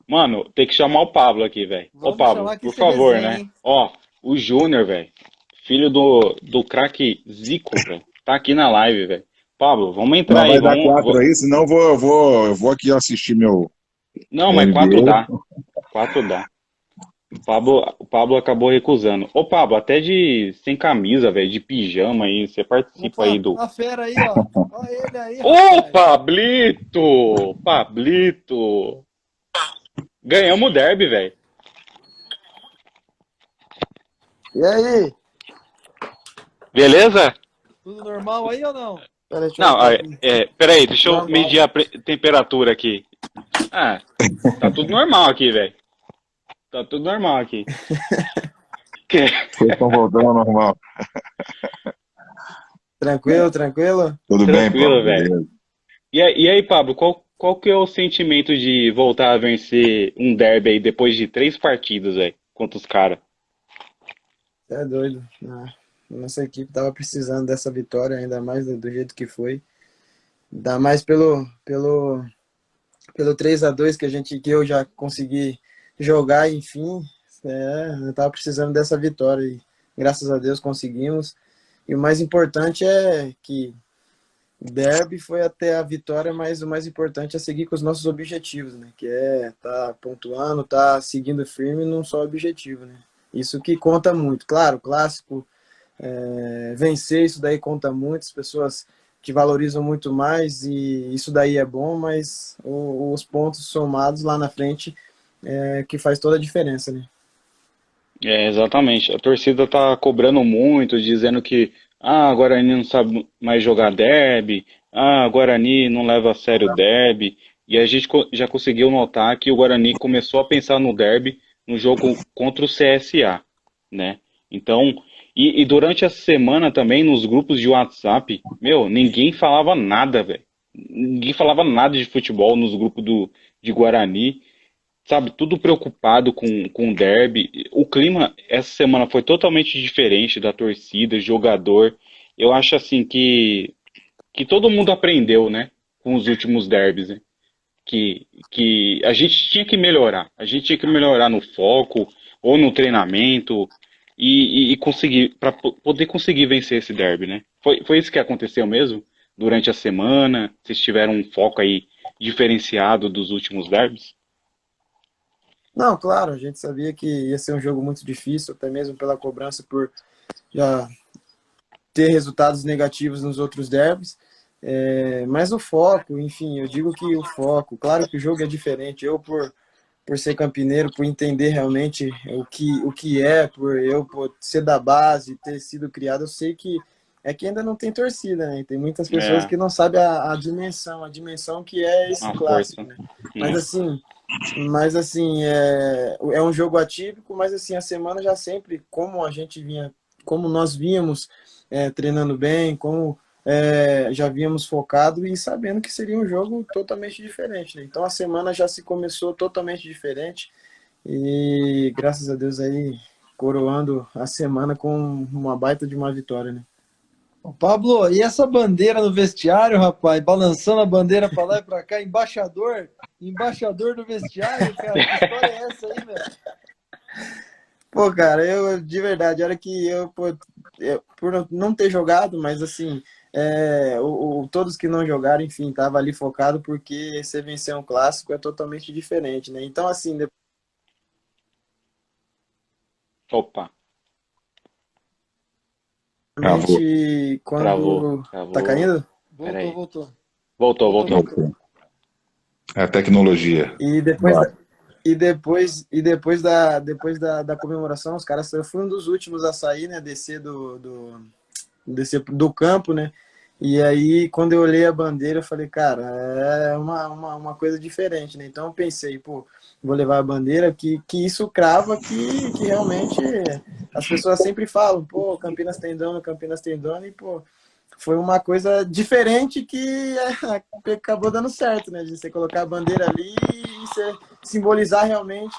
Mano, tem que chamar o Pablo aqui, velho. Ô, Vamos Pablo, chamar que por esse favor, resenha, né? hein? Ó, o Júnior, velho. Filho do craque Zico, velho. Tá aqui na live, velho. Pablo, vamos entrar Não, aí, vai dar vamos. 4 aí, senão eu vou aqui assistir Não, meu mas quatro dá. NBA. Quatro dá. O Pablo acabou recusando. Ô, Pablo, até de sem camisa, velho, de pijama aí, você participa aí Opa, do. a fera aí, ó. Olha ele aí, Ô, rapaz. Pablito! Pablito! Ganhamos o derby, velho. E aí? Beleza? Tudo normal aí ou não? Pera, deixa eu Não, entrar aqui. peraí, deixa eu Normal. medir a temperatura aqui. Ah, tá tudo normal aqui, velho. Tá tudo normal aqui. Que- Vocês estão voltando ao normal. Tranquilo, tranquilo? Tudo bem, Paulo? Tranquilo, velho. Beleza. E aí, Pablo, qual que é o sentimento de voltar a vencer um derby aí depois de 3 partidas, velho, contra os caras? Você é doido. Nossa equipe tava precisando dessa vitória, ainda mais do jeito que foi. Ainda mais pelo 3-2 que eu já consegui jogar, enfim. Eu tava precisando dessa vitória e graças a Deus conseguimos. E o mais importante é que derby foi até a vitória, mas o mais importante é seguir com os nossos objetivos, né? Que é tá pontuando, tá seguindo firme num só objetivo, né? Isso que conta muito. Claro, clássico, vencer isso daí conta muito, as pessoas te valorizam muito mais e isso daí é bom, mas os pontos somados lá na frente é que faz toda a diferença, né? É, exatamente. A torcida tá cobrando muito, dizendo que o Guarani não sabe mais jogar derby, o Guarani não leva a sério o derby. E a gente já conseguiu notar que o Guarani começou a pensar no derby no jogo contra o CSA, né? Então, e durante a semana também, nos grupos de WhatsApp, meu, ninguém falava nada, velho. Ninguém falava nada de futebol nos grupos de Guarani. Sabe, tudo preocupado com o derby. O clima essa semana foi totalmente diferente da torcida, jogador. Eu acho assim que todo mundo aprendeu, né, com os últimos derbys, né? Que a gente tinha que melhorar. A gente tinha que melhorar no foco ou no treinamento e conseguir para poder conseguir vencer esse derby, né? Foi isso que aconteceu mesmo durante a semana. Vocês tiveram um foco aí diferenciado dos últimos derbys? Não, claro, a gente sabia que ia ser um jogo muito difícil, até mesmo pela cobrança por já ter resultados negativos nos outros derbys. Mas o foco, enfim, eu digo que o foco, claro que o jogo é diferente. Eu, por ser campineiro, por entender realmente o que é, por ser da base, ter sido criado, eu sei que é que ainda não tem torcida, né? Tem muitas pessoas É, que não sabem a dimensão que é esse a clássico, força, né? Mas né? assim, é um jogo atípico, mas assim, a semana já sempre, como nós vínhamos treinando bem, como já vínhamos focado e sabendo que seria um jogo totalmente diferente, né? Então a semana já se começou totalmente diferente e graças a Deus aí coroando a semana com uma baita de uma vitória, né? Ô, Pablo, e essa bandeira no vestiário, rapaz? Balançando a bandeira pra lá e pra cá, embaixador? Embaixador do vestiário, cara? Que história é essa aí, meu? Pô, cara, eu de verdade, a hora que por não ter jogado, mas assim, todos que não jogaram, enfim, tava ali focado porque você vencer um clássico é totalmente diferente, né? Então, assim, Opa, Travou. realmente, travou, quando. Tá travou. caindo? Pera Voltou, aí. voltou. Voltou, Voltou, voltou. voltou. Ok. É a tecnologia. E depois, Vai. da- e depois da comemoração, os caras, eu fui um dos últimos a sair, né? Descer do campo, né? E aí, quando eu olhei a bandeira, eu falei, cara, é uma coisa diferente, né? Então eu pensei, pô, vou levar a bandeira, que isso crava que realmente as pessoas sempre falam, pô, Campinas tem dono, e pô, foi uma coisa diferente que acabou dando certo, né? De você colocar a bandeira ali e você simbolizar realmente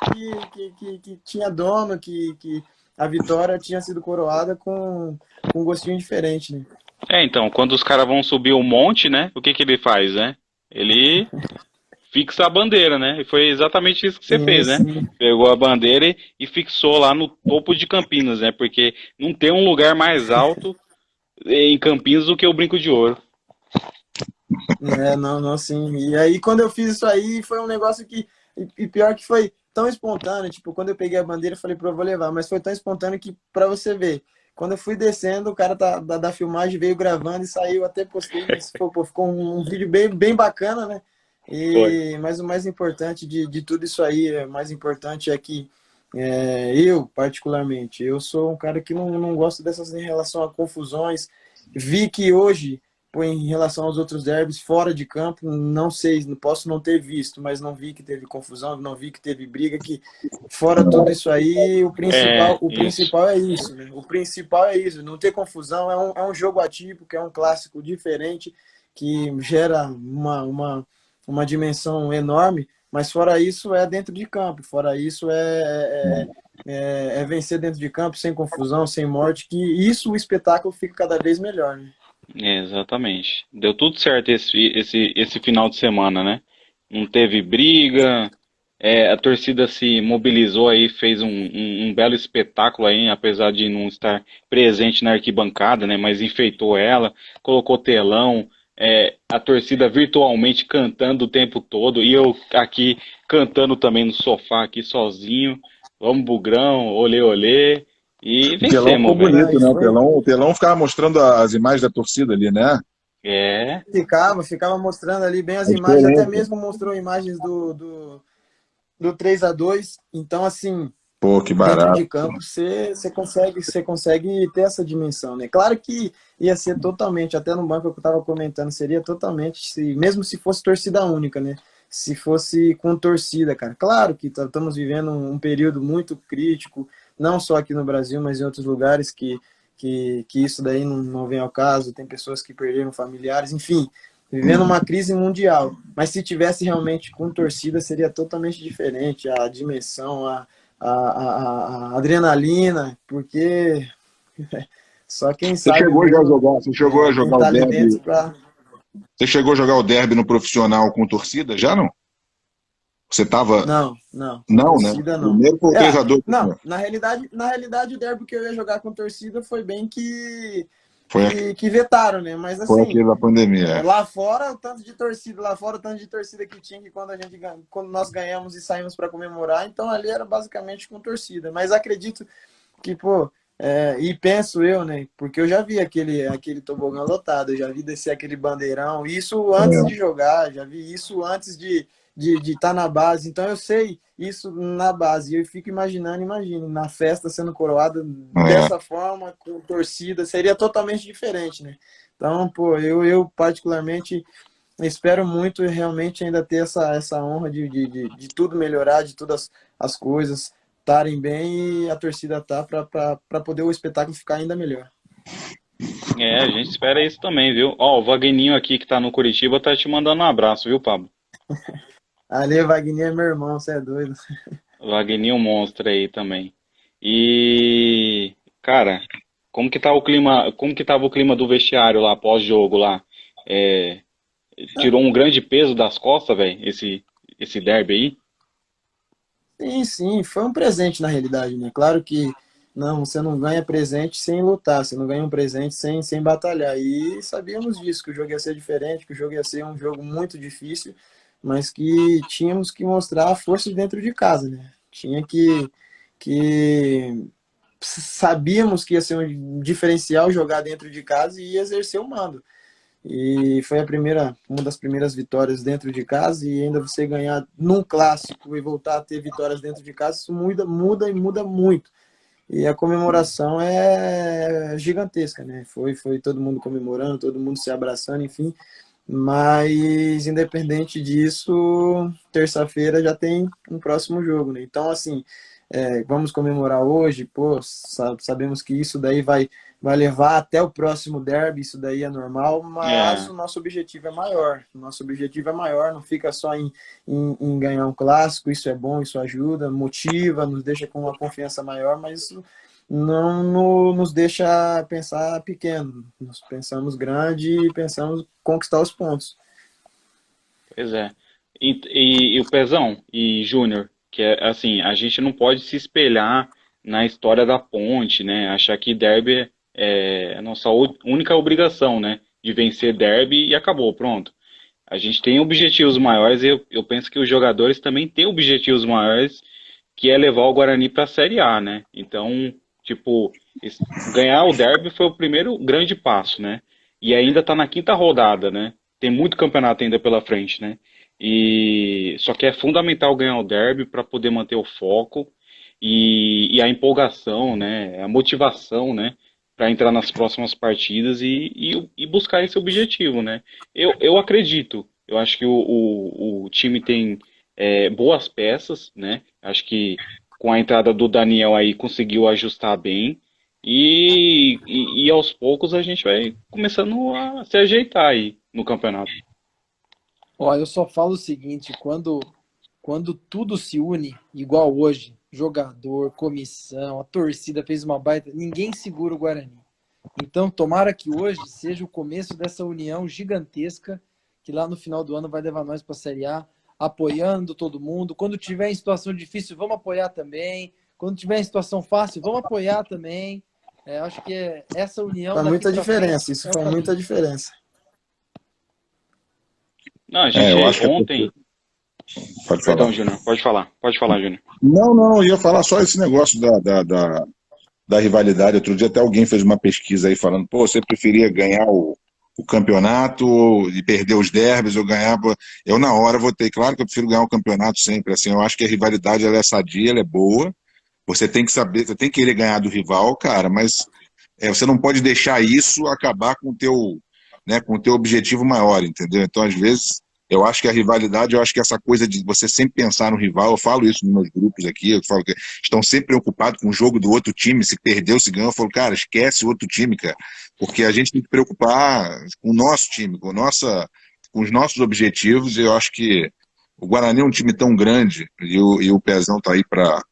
que tinha dono, que a vitória tinha sido coroada com um gostinho diferente, né? Então, quando os caras vão subir o monte, né? O que que ele faz, né? Ele fixa a bandeira, né? E foi exatamente isso que você Sim, fez, né? sim. Pegou a bandeira e fixou lá no topo de Campinas, né? Porque não tem um lugar mais alto em Campinas do que o Brinco de Ouro. É, não, não, sim. E aí, quando eu fiz isso aí, foi um negócio que. E pior que foi tão espontâneo. Tipo, quando eu peguei a bandeira, eu falei, pô, eu vou levar. Mas foi tão espontâneo que, pra você ver, quando eu fui descendo, o cara da filmagem veio gravando e saiu. Até postei, mas pô, ficou um vídeo bem bacana, né? Foi. Mas o mais importante de tudo isso aí, o mais importante é que eu, particularmente, eu sou um cara que não gosto dessas em relação a confusões. Vi que hoje. Pô, em relação aos outros derbys fora de campo, não sei, não posso não ter visto, mas não vi que teve confusão, não vi que teve briga, que fora tudo isso aí, É, o isso. principal é isso, né? O principal é isso, não ter confusão, é um jogo atípico, é um clássico diferente, que gera uma dimensão enorme, mas fora isso é dentro de campo, fora isso é vencer dentro de campo, sem confusão, sem morte, que isso o espetáculo fica cada vez melhor, né? É, exatamente. Deu tudo certo esse final de semana, né? Não teve briga, a torcida se mobilizou aí, fez um belo espetáculo aí, apesar de não estar presente na arquibancada, né? Mas enfeitou ela, colocou telão, a torcida virtualmente cantando o tempo todo, e eu aqui cantando também no sofá aqui sozinho. Vamos, Bugrão, olê, olê, e O telão ficou vencemos, velho. bonito, Não, e né? foi, O telão ficava mostrando as imagens da torcida ali, né? É, ficava mostrando ali bem as A imagens, até diferença. mesmo mostrou imagens do 3-2. Então, assim, Pô, que dentro barato. de campo, você consegue ter essa dimensão, né? Claro que ia ser totalmente, até no banco que eu estava comentando, seria totalmente, mesmo se fosse torcida única, né? Se fosse com torcida, cara. Claro que estamos vivendo um período muito crítico, não só aqui no Brasil, mas em outros lugares que isso daí não vem ao caso. Tem pessoas que perderam familiares, enfim, vivendo uma crise mundial. Mas se tivesse realmente com torcida, seria totalmente diferente. A dimensão, a adrenalina, porque só quem Você sabe chegou já a mesmo jogar, você chegou a quem jogar o tá ali dentro derby. para. Você chegou a jogar o derby no profissional com torcida? Já não? Você tava. Não, não, com Não, né? torcida não. Primeiro foi o 3-2. Não, na realidade o derby que eu ia jogar com torcida foi bem Foi, que vetaram, né? Mas foi assim, aquele da pandemia. lá fora o tanto de torcida, lá fora o tanto de torcida que tinha que quando nós ganhamos e saímos para comemorar, então ali era basicamente com torcida. Mas acredito que, pô, e penso eu, né? Porque eu já vi aquele tobogã lotado, eu já vi descer aquele bandeirão, isso antes de É, jogar, já vi isso antes de estar na base, então eu sei isso na base, e eu fico imagino, na festa sendo coroada é. dessa forma, com torcida, seria totalmente diferente, né? Então, pô, eu particularmente espero muito realmente ainda ter essa honra de tudo melhorar, de todas as coisas estarem bem e a torcida tá para poder o espetáculo ficar ainda melhor. a gente espera isso também, viu? Ó, o Vagninho aqui que tá no Curitiba tá te mandando um abraço, viu, Pablo? Ali, Wagner é meu irmão, você é doido. O Vagninho monstro aí também. E, cara, como que tá o clima, como que tava o clima do vestiário lá pós-jogo lá? É, tirou um grande peso das costas, velho, esse derby aí? Sim, sim, foi um presente na realidade, né? Claro que não, você não ganha presente sem lutar, você não ganha um presente sem batalhar. E sabíamos disso, que o jogo ia ser diferente, que o jogo ia ser um jogo muito difícil, mas que tínhamos que mostrar a força de dentro de casa, né? Tinha que sabíamos que ia ser um diferencial jogar dentro de casa e exercer o mando. E foi uma das primeiras vitórias dentro de casa, e ainda você ganhar num clássico e voltar a ter vitórias dentro de casa, isso muda muito. E a comemoração é gigantesca, né? Foi todo mundo comemorando, todo mundo se abraçando, enfim. Mas independente disso, terça-feira já tem um próximo jogo, né? Então, assim, vamos comemorar hoje, pô, sabemos que isso daí vai levar até o próximo derby, isso daí é normal, mas É, o nosso objetivo é maior. O nosso objetivo é maior, não fica só em ganhar um clássico, isso é bom, isso ajuda, motiva, nos deixa com uma confiança maior, mas isso não nos deixa pensar pequeno. Nós pensamos grande e pensamos conquistar os pontos. pois é. E o Pezão e Júnior, que é assim, a gente não pode se espelhar na história da Ponte, né? Achar que derby é a nossa única obrigação, né? De vencer derby e acabou, pronto. A gente tem objetivos maiores e eu penso que os jogadores também têm objetivos maiores, que é levar o Guarani para a Série A, né? Então, tipo, ganhar o derby foi o primeiro grande passo, né? E ainda tá na quinta rodada, né? Tem muito campeonato ainda pela frente, né? E só que é fundamental ganhar o derby para poder manter o foco e a empolgação, né? A motivação, né? Para entrar nas próximas partidas e buscar esse objetivo, né? Eu acredito. Eu acho que o time tem boas peças, né? Acho que com a entrada do Daniel aí conseguiu ajustar bem. E aos poucos a gente vai começando a se ajeitar aí no campeonato. Ó, eu só falo o seguinte, quando tudo se une, igual hoje, jogador, comissão, a torcida fez uma baita, ninguém segura o Guarani. Então, tomara que hoje seja o começo dessa união gigantesca que lá no final do ano vai levar nós para a Série A, apoiando todo mundo. Quando tiver em situação difícil, vamos apoiar também. Quando tiver em situação fácil, vamos apoiar também. Acho que essa união Faz daqui muita para frente diferença, isso é o faz muita caminho. diferença. Não, a Eu gente acho que é ontem. pode falar. Perdão, Júnior, pode falar. Pode falar, Júnior. Não, não, eu ia falar só esse negócio da rivalidade. Outro dia até alguém fez uma pesquisa aí falando, pô, você preferia ganhar o campeonato e perder os derbys ou ganhar. Eu, na hora, votei, claro que eu prefiro ganhar o campeonato sempre. Assim, eu acho que a rivalidade ela é sadia, ela é boa. Você tem que saber, você tem que querer ganhar do rival, cara, mas você não pode deixar isso acabar com o teu, né, com o teu objetivo maior, entendeu? Então, às vezes, eu acho que a rivalidade, eu acho que essa coisa de você sempre pensar no rival, eu falo isso nos meus grupos aqui, eu falo que estão sempre preocupados com o jogo do outro time, se perdeu, se ganhou, eu falo, cara, esquece o outro time, cara, porque a gente tem que preocupar com o nosso time, com os nossos objetivos, e eu acho que o Guarani é um time tão grande, e o Pezão tá aí para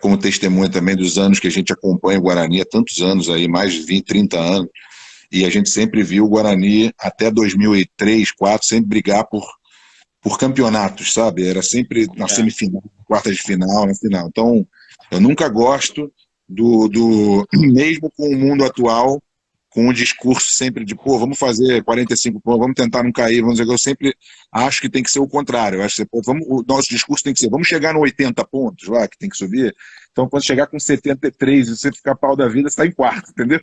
como testemunha também dos anos que a gente acompanha o Guarani, há tantos anos aí, mais de 20, 30 anos, e a gente sempre viu o Guarani até 2003, 2004, sempre brigar por campeonatos, sabe? Era sempre na É. semifinal, quartas de final, na final. Então, eu nunca gosto mesmo com o mundo atual, com o discurso sempre de, pô, vamos fazer 45 pontos, vamos tentar não cair, vamos dizer, eu sempre acho que tem que ser o contrário. Eu acho que pô, o nosso discurso tem que ser, vamos chegar no 80 pontos lá, que tem que subir. Então, quando chegar com 73 e você ficar pau da vida, você está em quarto, entendeu?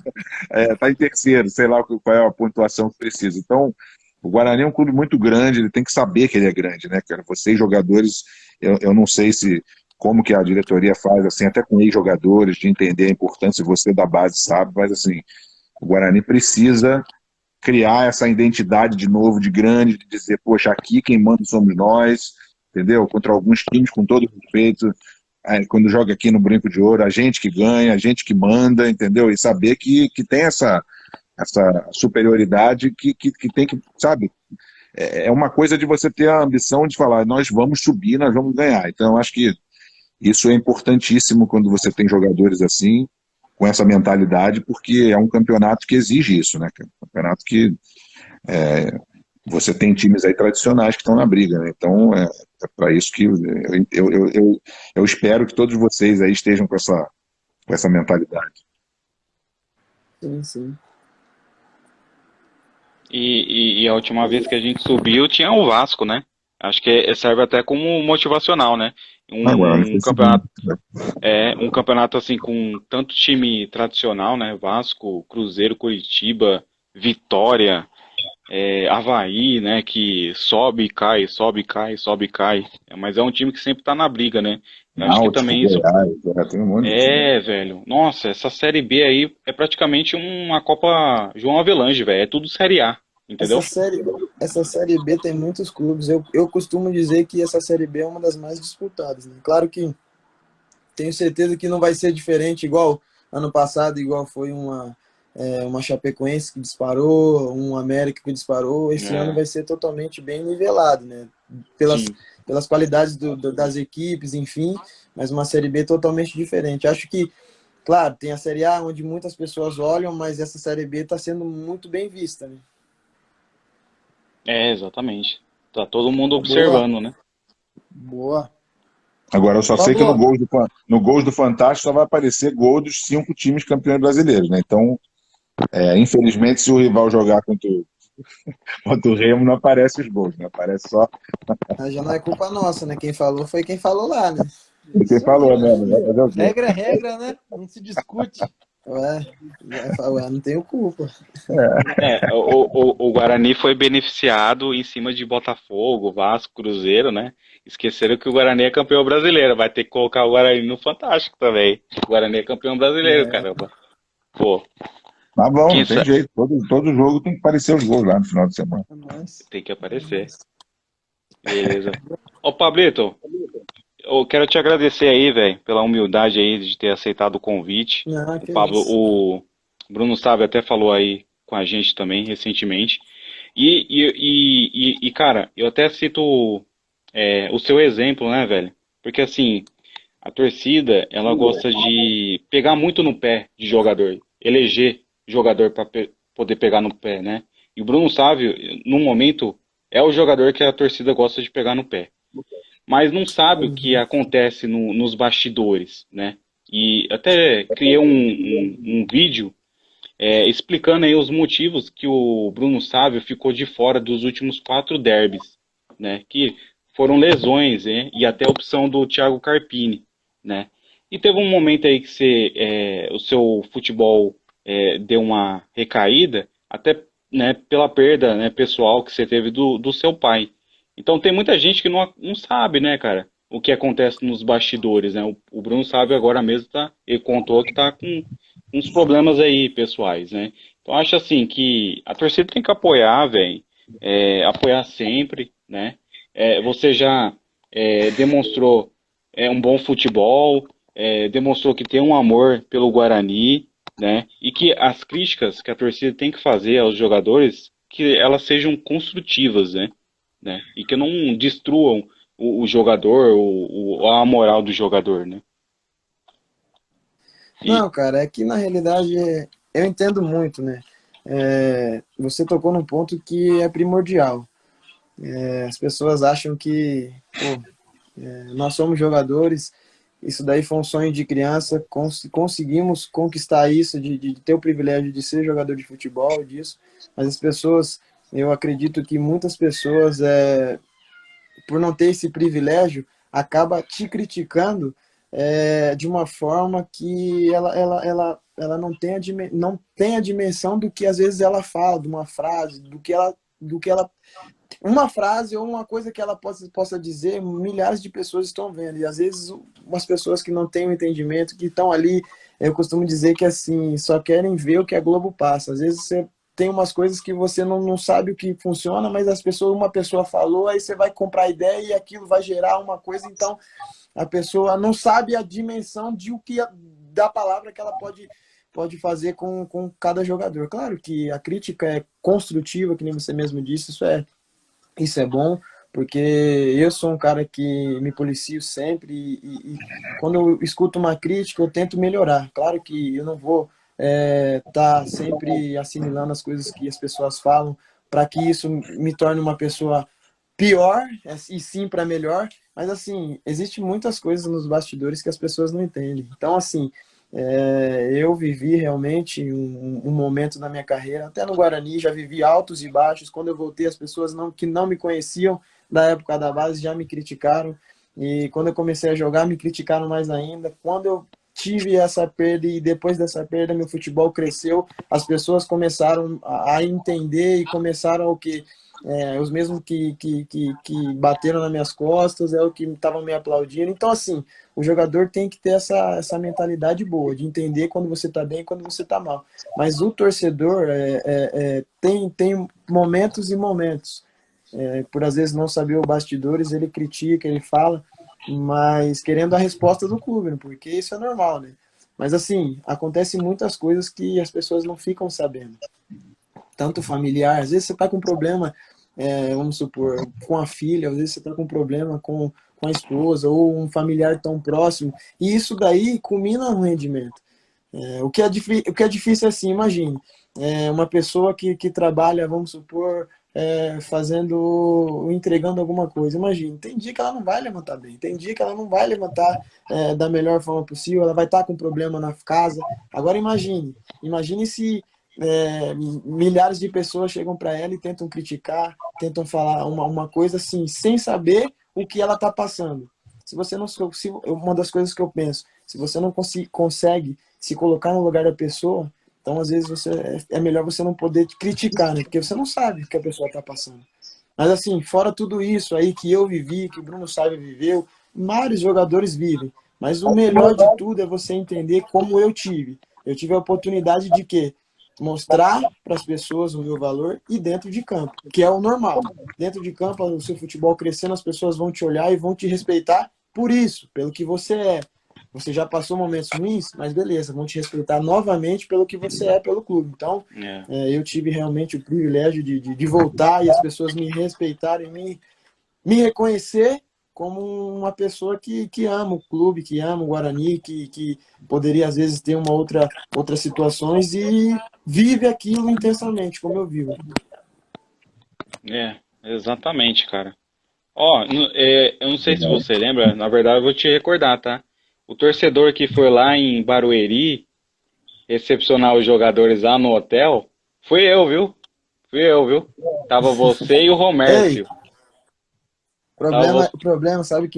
Está em terceiro, sei lá qual é a pontuação que precisa. Então, o Guarani é um clube muito grande, ele tem que saber que ele é grande, né, cara? Vocês, jogadores, eu não sei se como que a diretoria faz, assim, até com ex-jogadores, de entender a importância, você da base sabe, mas assim, o Guarani precisa criar essa identidade de novo, de grande, de dizer, poxa, aqui quem manda somos nós, entendeu? Contra alguns times, com todo respeito, quando joga aqui no Brinco de Ouro, a gente que ganha, a gente que manda, entendeu? E saber que tem essa superioridade que tem que, sabe? É uma coisa de você ter a ambição de falar, nós vamos subir, nós vamos ganhar. Então, eu acho que isso é importantíssimo quando você tem jogadores assim, com essa mentalidade, porque é um campeonato que exige isso, né? Um campeonato que você tem times aí tradicionais que estão na briga, né? Então, é para isso que eu espero que todos vocês aí estejam com essa mentalidade. Sim, sim. E a última vez que a gente subiu tinha o Vasco, né? Acho que serve até como motivacional, né? Agora, não Um foi segundo. campeonato, um campeonato assim com tanto time tradicional, né? Vasco, Cruzeiro, Curitiba, Vitória, Avaí, né? Que sobe e cai, sobe e cai, sobe e cai. Mas é um time que sempre tá na briga, né? Eu acho que Náutico, também isso Goiás, tem um monte de time. velho. Nossa, essa série B aí é praticamente uma Copa João Avelange, velho. É tudo Série A, Essa entendeu? série, essa série B tem muitos clubes. Eu costumo dizer que essa série B é uma das mais disputadas, né? Claro que tenho certeza que não vai ser diferente, igual ano passado, igual foi uma Chapecoense que disparou, um América que disparou. Esse ano É, vai ser totalmente bem nivelado, né? Pelas, sim. pelas qualidades das equipes, enfim, mas uma Série B totalmente diferente. Acho que, claro, tem a Série A, onde muitas pessoas olham, mas essa Série B está sendo muito bem vista, né? É, exatamente. Tá todo mundo Boa, observando, né? boa. Agora, eu só sei que Pablo, no Gols do Fantástico só vai aparecer gol dos 5 times campeões brasileiros, né? Então, infelizmente, se o rival jogar contra o Remo, não aparece os gols, né? Aparece só Mas já não é culpa nossa, né? Quem falou foi quem falou lá, né? quem isso aí, falou, né? ué. Não vai fazer o quê? Regra é regra, né? Não se discute. Ué, ué, não tenho culpa. O Guarani foi beneficiado em cima de Botafogo, Vasco, Cruzeiro, né? Esqueceram que o Guarani é campeão brasileiro. Vai ter que colocar o Guarani no Fantástico também. O Guarani é campeão brasileiro, É, caramba. Pô, Tá bom, quem não tem sabe? jeito. Todo jogo tem que aparecer os gols lá no final de semana. É nóis. Tem que É aparecer. nóis. Beleza. Ô, Pablito, eu quero te agradecer aí, velho, pela humildade aí de ter aceitado o convite. não, O que Pablo, isso. o Bruno Sávio até falou aí com a gente também recentemente. Cara, eu até cito o seu exemplo, né, velho? Porque assim, a torcida, ela gosta de pegar muito no pé de jogador, eleger jogador para poder pegar no pé, né? E o Bruno Sávio, no momento, é o jogador que a torcida gosta de pegar no pé, mas não sabe o que Uhum. acontece nos bastidores, né? E até criei um vídeo explicando aí os motivos que o Bruno Sávio ficou de fora dos últimos 4 derbys, né? Que foram lesões, né? E até a opção do Thiago Carpini, né? E teve um momento aí que o seu futebol deu uma recaída, até né, pela perda né, pessoal que você teve do seu pai. Então tem muita gente que não sabe, né, cara, o que acontece nos bastidores, né? O Bruno Sávio agora mesmo ele contou que tá com uns problemas aí pessoais, né? Então acho assim que a torcida tem que apoiar, velho, apoiar sempre, né? Você já demonstrou um bom futebol, demonstrou que tem um amor pelo Guarani, né? E que as críticas que a torcida tem que fazer aos jogadores, que elas sejam construtivas, né? E que não destruam o jogador, a moral do jogador, né? E Não, cara, é que na realidade eu entendo muito, né? Você tocou num ponto que é primordial. As pessoas acham que, pô, nós somos jogadores, isso daí foi um sonho de criança, conseguimos conquistar isso, de ter o privilégio de ser jogador de futebol, disso, mas as pessoas, eu acredito que muitas pessoas, por não ter esse privilégio, acaba te criticando de uma forma que ela não tem a dimensão do que às vezes ela fala, de uma frase, do que ela uma frase ou uma coisa que ela possa dizer, milhares de pessoas estão vendo. E às vezes umas pessoas que não têm o entendimento, que estão ali, eu costumo dizer que assim, só querem ver o que a Globo passa. Às vezes você tem umas coisas que você não sabe o que funciona, mas uma pessoa falou, aí você vai comprar a ideia e aquilo vai gerar uma coisa, então a pessoa não sabe a dimensão da palavra que ela pode fazer com cada jogador. Claro que a crítica é construtiva, que nem você mesmo disse, isso é bom, porque eu sou um cara que me policio sempre e quando eu escuto uma crítica eu tento melhorar. Claro que eu não vou tá sempre assimilando as coisas que as pessoas falam para que isso me torne uma pessoa pior, e sim para melhor, mas assim, existe muitas coisas nos bastidores que as pessoas não entendem. Então, assim, eu vivi realmente um momento na minha carreira, até no Guarani, já vivi altos e baixos. Quando eu voltei, as pessoas que não me conheciam da época da base já me criticaram. E quando eu comecei a jogar, me criticaram mais ainda. Quando eu tive essa perda e depois dessa perda, meu futebol cresceu, as pessoas começaram a entender e começaram o que os mesmos que bateram nas minhas costas, é o que estavam me aplaudindo. Então, assim, o jogador tem que ter essa mentalidade boa, de entender quando você está bem e quando você está mal. Mas o torcedor tem momentos e momentos. Por às vezes não saber os bastidores, ele critica, ele fala, mas querendo a resposta do clube, né? Porque isso é normal, né? Mas assim, acontecem muitas coisas que as pessoas não ficam sabendo. Tanto familiar, às vezes você está com problema, vamos supor, com a filha, às vezes você está com problema com a esposa ou um familiar tão próximo, e isso daí culmina no rendimento. O que é difícil é assim, imagine, uma pessoa que trabalha, vamos supor, entregando alguma coisa. Imagina, tem dia que ela não vai levantar bem, tem dia que ela não vai levantar da melhor forma possível, ela vai estar com problema na casa. Agora imagine se milhares de pessoas chegam para ela e tentam criticar, tentam falar uma coisa assim, sem saber o que ela está passando. Se você não, se, uma das coisas que eu penso, se você não consegue se colocar no lugar da pessoa, então às vezes é melhor você não poder criticar, né? Porque você não sabe o que a pessoa está passando. Mas assim, fora tudo isso aí que eu vivi, que o Bruno Saiba viveu, vários jogadores vivem. Mas o melhor de tudo é você entender como eu tive. Eu tive a oportunidade de quê? Mostrar para as pessoas o meu valor e dentro de campo, que é o normal. Dentro de campo, o seu futebol crescendo, as pessoas vão te olhar e vão te respeitar por isso, pelo que você é. Você já passou momentos ruins, mas beleza, vão te respeitar novamente pelo que você é pelo clube. Então, eu tive realmente o privilégio de voltar e as pessoas me respeitarem, me reconhecer como uma pessoa que ama o clube, que ama o Guarani, que poderia às vezes ter outras situações e vive aquilo intensamente, como eu vivo. Exatamente, cara. Ó, eu não sei se você lembra, na verdade eu vou te recordar, tá? O torcedor que foi lá em Barueri recepcionar os jogadores lá no hotel, fui eu, viu? Fui eu, viu? Tava você e o Ei, Romércio. Tava você... o problema, sabe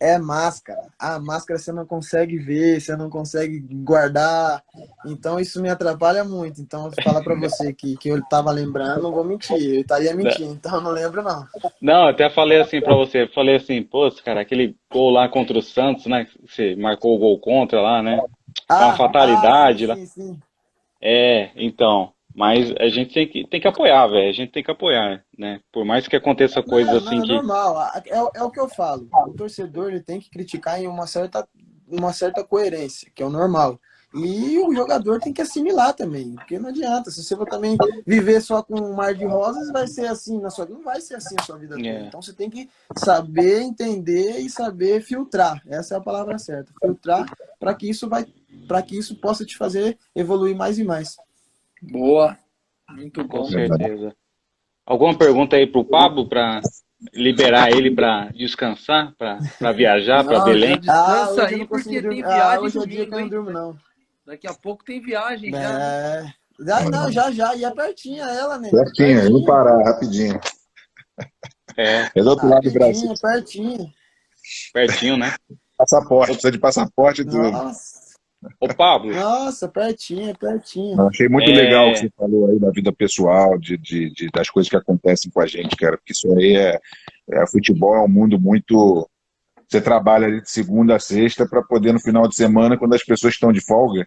é máscara. A máscara você não consegue ver, você não consegue guardar. Então isso me atrapalha muito. Então, se falar para você que eu tava lembrando, não vou mentir. Eu estaria mentindo, então eu não lembro não. Não, eu até falei assim pra você, falei assim, pô, cara, aquele gol lá contra o Santos, né? Você marcou o gol contra lá, né? Foi uma Sim, fatalidade lá. sim, sim. Então, mas a gente tem que apoiar, velho. A gente tem que apoiar, né? Por mais que aconteça coisas Não, assim não, é que. normal. É o que eu falo. O torcedor ele tem que criticar em uma certa coerência, que é o normal. E o jogador tem que assimilar também, porque não adianta. Se você for também viver só com um mar de rosas, vai ser assim na sua vida. Não vai ser assim a sua vida toda. É, Então você tem que saber entender e saber filtrar. Essa é a palavra certa. Filtrar para que isso possa te fazer evoluir mais e mais. Boa. Muito com bom. certeza. Alguma pergunta aí pro Pablo pra liberar ele pra descansar, pra viajar pra Não, já Belém? descansa Hoje eu aí não consegui porque tem dormir. viagem Hoje é o dia que domingo, eu não hein? durmo, não. Daqui a pouco tem viagem já, hein? É. Não, já. E é pertinho ela, né? Certinho, indo Pertinho. parar, rapidinho. É, É do outro lado do Brasil. Rapidinho, pertinho. pertinho, né? Passaporte, precisa de passaporte e tudo. Nossa, Ô Pablo, nossa, pertinho, pertinho. Eu achei muito legal o que é. você falou aí da vida pessoal, das coisas que acontecem com a gente, cara, porque isso aí futebol é um mundo muito. Você trabalha ali de segunda a sexta para poder, no final de semana, quando as pessoas estão de folga,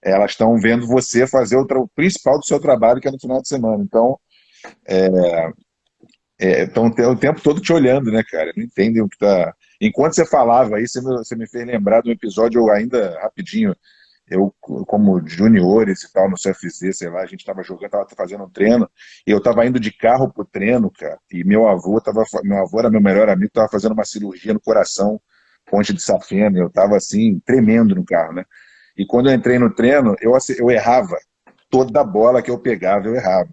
elas estão vendo você fazer o principal do seu trabalho, que é no final de semana. Então, estão o tempo todo te olhando, né, cara? Não entendem o que tá. Enquanto você falava aí, você me fez lembrar de um episódio, ainda rapidinho, eu, como juniores e tal, no CFZ, sei lá, a gente estava jogando, estava fazendo um treino, e eu estava indo de carro pro treino, cara, e meu avô era meu melhor amigo, estava fazendo uma cirurgia no coração, ponte de safena, eu estava assim, tremendo no carro, né? E quando eu entrei no treino, eu errava. Toda bola que eu pegava, eu errava.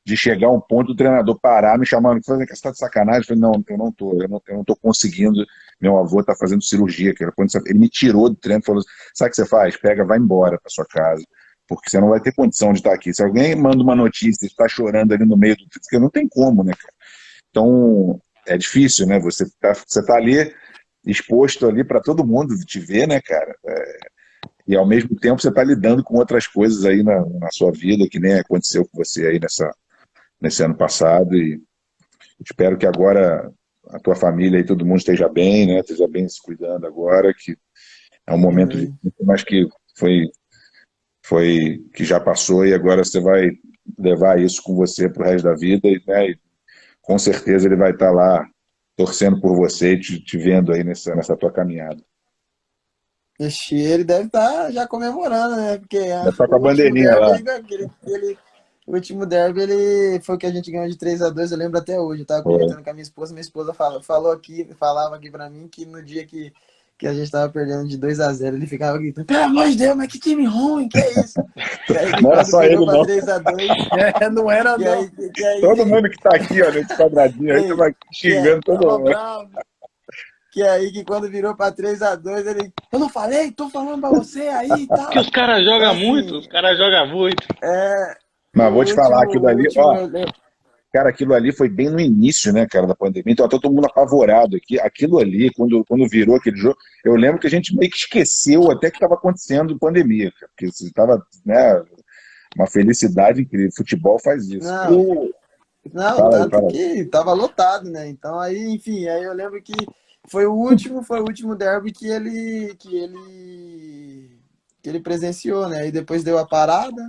De chegar a um ponto do treinador parar, me chamando, falando, você está de sacanagem? Eu falei, não, eu não tô conseguindo, meu avô está fazendo cirurgia, cara. Ele me tirou do treino e falou, sabe o que você faz? Pega, vai embora para sua casa, porque você não vai ter condição de estar aqui. Se alguém manda uma notícia, está chorando ali no meio do porque não tem como, né, cara? Então, é difícil, né? Você tá ali exposto ali para todo mundo te ver, né, cara? E ao mesmo tempo você está lidando com outras coisas aí na sua vida, que nem aconteceu com você aí nesse ano passado, e espero que agora a tua família e todo mundo esteja bem, né? Esteja bem se cuidando agora, que é um momento Amém. difícil, mas que foi que já passou e agora você vai levar isso com você pro resto da vida, né? E com certeza ele vai estar lá torcendo por você e te vendo aí nessa tua caminhada. Ixi, ele deve estar já comemorando, né? Porque Já está com a o último bandeirinha derby, lá. o último derby, ele foi o que a gente ganhou de 3-2, eu lembro até hoje. Eu tava Foi. comentando com a minha esposa falava aqui pra mim que no dia que que a gente tava perdendo de 2-0, ele ficava gritando, pelo amor de Deus, mas que time ruim, que é isso? E aí Não era quando só virou ele, pra não. 3-2, Não era, que não. aí, que aí, Todo mundo que tá aqui, ó, nesse quadradinho aí, ei, tava xingando todo Tava mundo. bravo. que aí que quando virou pra 3-2, ele, eu não falei, tô falando pra você aí e Que tal. os caras Então jogam muito, os assim, caras jogam muito. é, o Mas vou te falar, aquilo ali, último, ó, cara, aquilo ali foi bem no início, né, cara, da pandemia. Então, tá todo mundo apavorado aqui. Aquilo ali, quando virou aquele jogo, eu lembro que a gente meio que esqueceu até que estava acontecendo pandemia, cara, porque estava, né, uma felicidade incrível. Futebol faz isso. não, não, Fala aí, tanto fala aí. que tava lotado, né? Então aí, enfim, aí eu lembro que foi o último derby que ele presenciou, né? Aí depois deu a parada,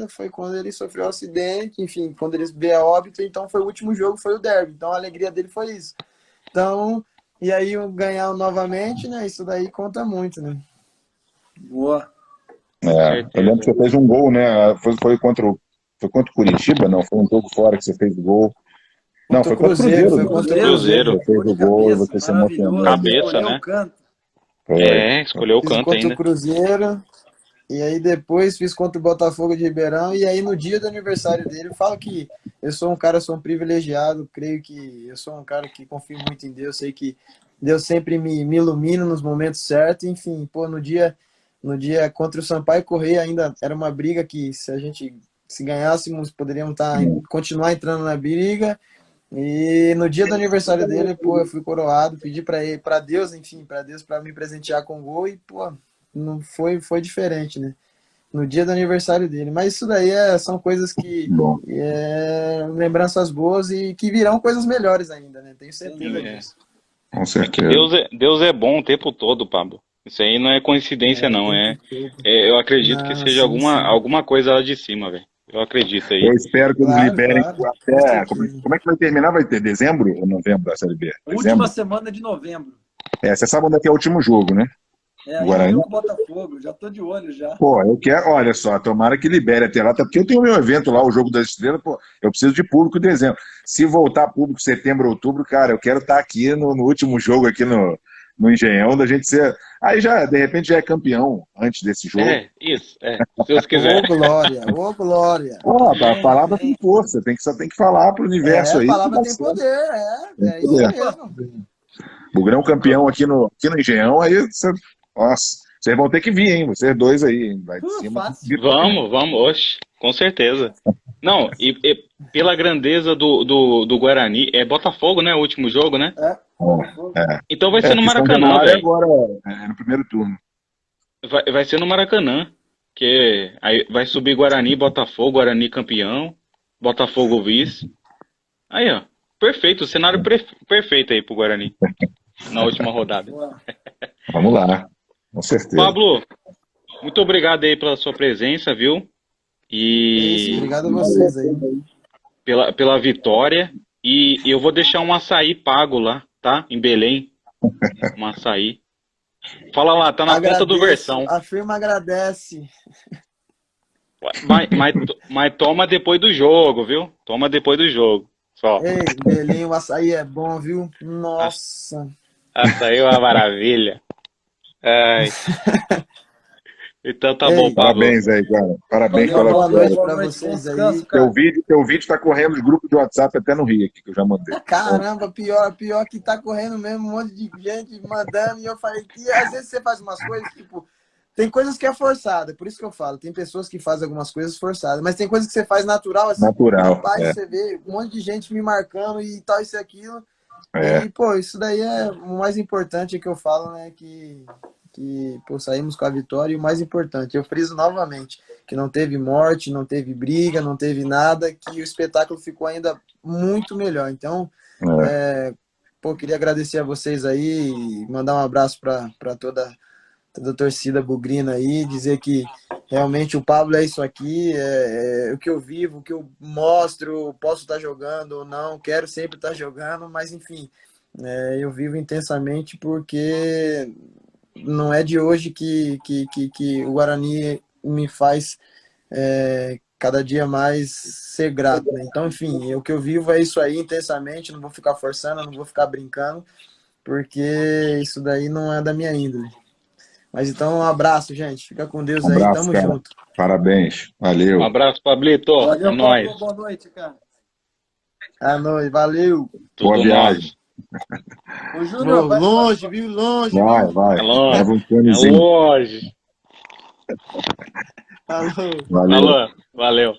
foi quando ele sofreu um acidente, enfim, quando ele veio a óbito, então foi o último jogo, foi o derby. Então a alegria dele foi isso. Então, e aí ganhar novamente, né? Isso daí conta muito, né? Boa. Com Eu lembro certeza. que você fez um gol, né? Foi contra o Curitiba, não? Foi um jogo fora que você fez o gol. Não, Contra o foi contra o Cruzeiro, Cruzeiro, foi né? contra o Cruzeiro, Cruzeiro. Cruzeiro. Você fez gol de o gol e cabeça, você se emocionou maravilhoso. ali. Cabeça, Escolheu o né? canto. Foi. É, escolheu o Fiz canto contra o ainda. Cruzeiro. E aí depois fiz contra o Botafogo de Ribeirão. E aí no dia do aniversário dele, eu falo que eu sou um privilegiado. Creio que eu sou um cara que confio muito em Deus. Sei que Deus sempre me ilumina nos momentos certos. Enfim, pô, no dia contra o Sampaio Corrêa ainda era uma briga que se ganhássemos, poderíamos continuar entrando na briga. E no dia do aniversário dele, pô, eu fui coroado, pedi para ele, para Deus, enfim, para Deus para me presentear com gol e, pô, não foi diferente, né? No dia do aniversário dele. Mas isso daí são coisas que Bom, lembranças boas e que virão coisas melhores ainda, né? Tenho certeza É. disso. com É que certeza. Deus é bom o tempo todo, Pablo. Isso aí não é coincidência, O não. tempo todo. Eu acredito que Não, seja sim, sim. alguma coisa lá de cima, velho. Eu acredito Eu aí. espero que eles Claro, liberem claro, com até. certeza. Como é que vai terminar? Vai ter dezembro ou novembro a Série B? Última Dezembro? semana de novembro. Você sabe onde é que é o último jogo, né? É O aí Guarani? eu com o Botafogo. Já tô de olho já. Pô, eu quero, olha só, tomara que libere até lá, até porque eu tenho meu evento lá, o Jogo das Estrelas, pô, eu preciso de público em dezembro. Se voltar público setembro, outubro, cara, eu quero estar aqui no último jogo aqui no Engenhão, da gente ser. Aí já, de repente, já é campeão antes desse jogo. É, isso, se Deus Ô, quiser. glória, ô, glória. Pô, a Amém, palavra tem amém. força, só tem que falar pro universo A aí que palavra dá tem certo. poder, Tem é isso poder. Opa! mesmo. Bugrão campeão aqui no Engenhão, aí você, nossa, vocês vão ter que vir, hein? Vocês dois aí, hein? Vai de cima, tem que Fácil. vir também. Vamos, oxe, com certeza. Não, e pela grandeza do Guarani, é Botafogo, né? O último jogo, né? É, Botafogo. Então vai ser no Porque São Maracanã, Januário é velho. agora, no primeiro turno. Vai ser no Maracanã. Que aí vai subir Guarani, Botafogo, Guarani campeão, Botafogo vice. Aí, ó. Perfeito, o cenário perfeito aí pro Guarani na última rodada. Boa. Vamos lá, com certeza. Pablo, muito obrigado aí pela sua presença, viu? É isso, E obrigado a vocês aí. pela vitória. E eu vou deixar um açaí pago lá, tá? Em Belém. Um açaí. Fala lá, tá na conta do Agradeço, Versão. a firma agradece. Mas toma depois do jogo, viu? Toma depois do jogo. Só. Ei, Belém, o açaí é bom, viu? A- Nossa. Açaí é uma maravilha. Ai. Então tá bom, Ei, Pablo. Parabéns aí, cara. Parabéns Valeu, uma pela boa Pablo. vitória. noite Boa para noite. Bom vocês descanso, aí. cara. Teu vídeo tá correndo nos grupos de WhatsApp até no Rio aqui, que eu já mandei. Caramba, pior que tá correndo mesmo, um monte de gente mandando, e eu falei que às vezes você faz umas coisas, tipo, tem coisas que é forçada, por isso que eu falo, tem pessoas que fazem algumas coisas forçadas, mas tem coisas que você faz natural, assim, Natural. rapaz, você vê um monte de gente me marcando e tal, isso e aquilo, É. e, pô, isso daí é o mais importante que eu falo, né, pô, saímos com a vitória, e o mais importante, eu friso novamente, que não teve morte, não teve briga, não teve nada, que o espetáculo ficou ainda muito melhor. Então, pô, queria agradecer a vocês aí, e mandar um abraço para toda a torcida bugrina aí, dizer que realmente o Pablo é isso aqui, é o que eu vivo, o que eu mostro, posso estar jogando ou não, quero sempre estar jogando, mas enfim, eu vivo intensamente porque não é de hoje que o Guarani me faz cada dia mais ser grato, né? Então, enfim, o que eu vivo é isso aí intensamente, não vou ficar forçando, não vou ficar brincando, porque isso daí não é da minha índole. Mas então, um abraço, gente. Fica com Deus Um aí, abraço, tamo cara. junto. Parabéns. Um Valeu. abraço, Pablito. É Valeu, nóis. Pablo. Boa noite, cara. É nóis, valeu. Boa Tudo viagem. Ô, Júnior, vai, Longe, viu? Longe, Vai, viu? vai. É longe. Leva um É canezinho. longe. Falou. Valeu. Falou. Valeu.